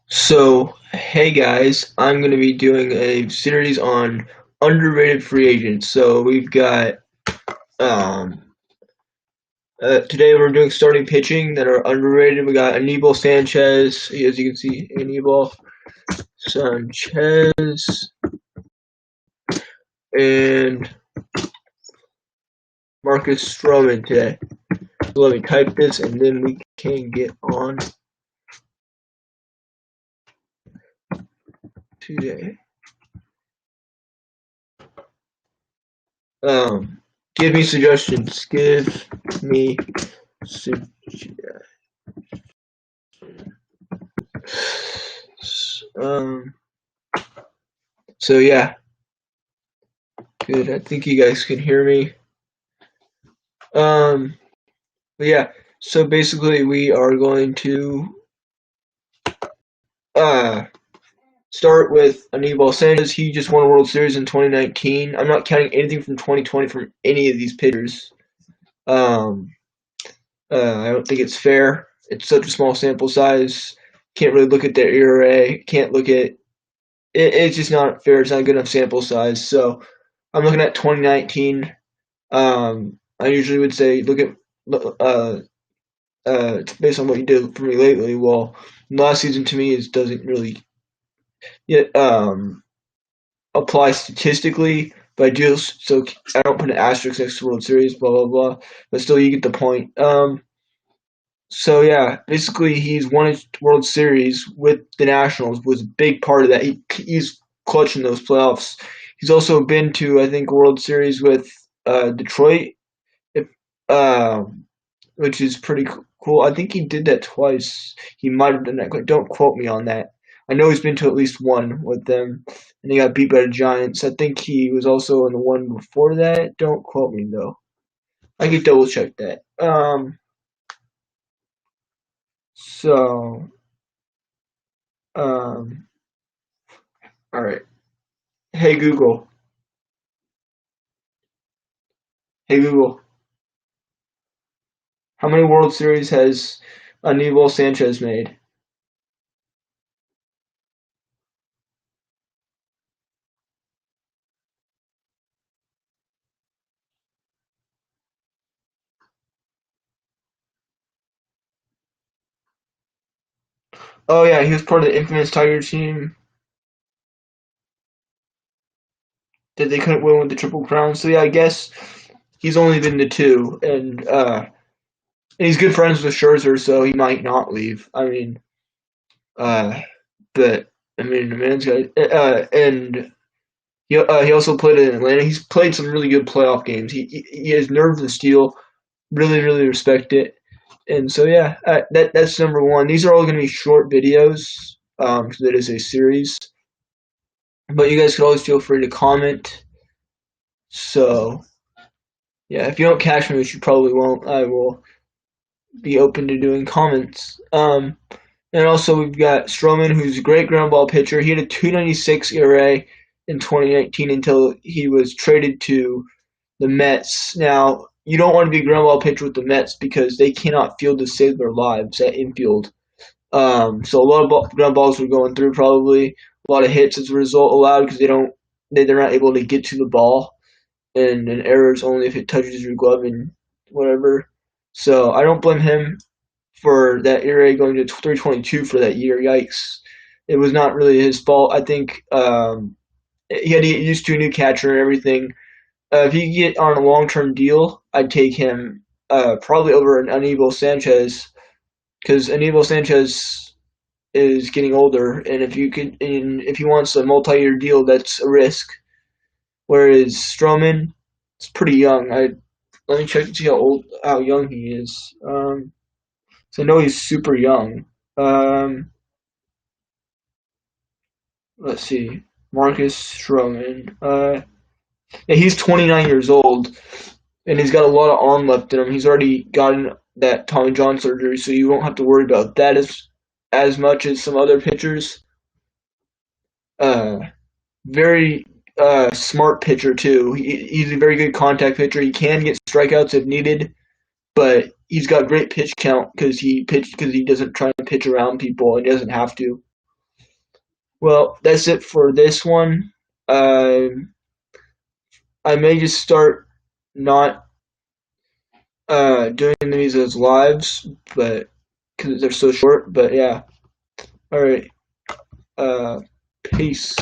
So, hey guys, I'm going to be doing a series on underrated free agents. So, we've got um, today we're doing starting pitching that are underrated. We got Anibal Sanchez, as you can see, Anibal Sanchez, and Marcus Stroman today. So let me type this and then we can get on today. Give me suggestions. Give me suggestions. Um, so yeah, good. I think you guys can hear me. Um, but yeah, so basically we are going to uh start with Anibal Sanchez. He just won a World Series in 2019. I'm not counting anything from 2020 from any of these pitchers. Um, I don't think it's fair. It's such a small sample size. Can't really look at their ERA. Can't look at it. It's just not fair. It's not a good enough sample size. So I'm looking at 2019. I usually would say look at based on what you did for me lately. Well, last season to me doesn't really yet apply statistically, but I do so I don't put an asterisk next to World Series, blah blah blah. But still, you get the point. So yeah, basically he's won a World Series with the Nationals was a big part of that. He's clutching those playoffs. He's also been to I think World Series with Detroit, if, which is pretty cool. I think he did that twice. He might have done that. Don't quote me on that. I know he's been to at least one with them, and he got beat by the Giants. I think he was also in the one before that. Don't quote me though. I could double check that. So, um, all right. Hey Google. Hey Google. How many World Series has Anibal Sanchez made? Oh yeah, he was part of the infamous Tiger team that they couldn't win with the Triple Crown. So yeah, I guess he's only been to two, and he's good friends with Scherzer, so he might not leave. I mean, uh, but I mean, the man's got and he also played in Atlanta. He's played some really good playoff games. He has nerve of steel. Really respect it. And so yeah, that's number one. These are all going to be short videos. Because it is a series. But you guys could always feel free to comment. So yeah, if you don't catch me, which you probably won't, I will be open to doing comments. And also we've got Stroman, who's a great ground ball pitcher. He had a 296 ERA in 2019 until he was traded to the Mets. Now, you don't want to be a ground ball pitcher with the Mets because they cannot field to save their lives at infield. So a lot of ground balls were going through probably. A lot of hits as a result allowed because they're not able to get to the ball, and an error is only if it touches your glove and whatever. So I don't blame him for that ERA going to 322 for that year. Yikes! It was not really his fault. I think he had to get used to a new catcher and everything. If he could get on a long-term deal, I'd take him probably over an Anibal Sanchez because Anibal Sanchez is getting older, and if he wants a multi-year deal, that's a risk. Whereas Stroman, is pretty young. Let me check to see how young he is. So I know he's super young. Um, let's see, Marcus Stroman. Yeah, he's 29 years old, and he's got a lot of arm left in him. He's already gotten that Tommy John surgery, so you won't have to worry about that as much as some other pitchers. Uh, very smart pitcher too. He's a very good contact pitcher. He can get strikeouts if needed. but he's got great pitch count because he doesn't try to pitch around people and he doesn't have to. Well, that's it for this one. Uh, I may just start not doing these as lives, but because they're so short. But yeah, all right. Peace.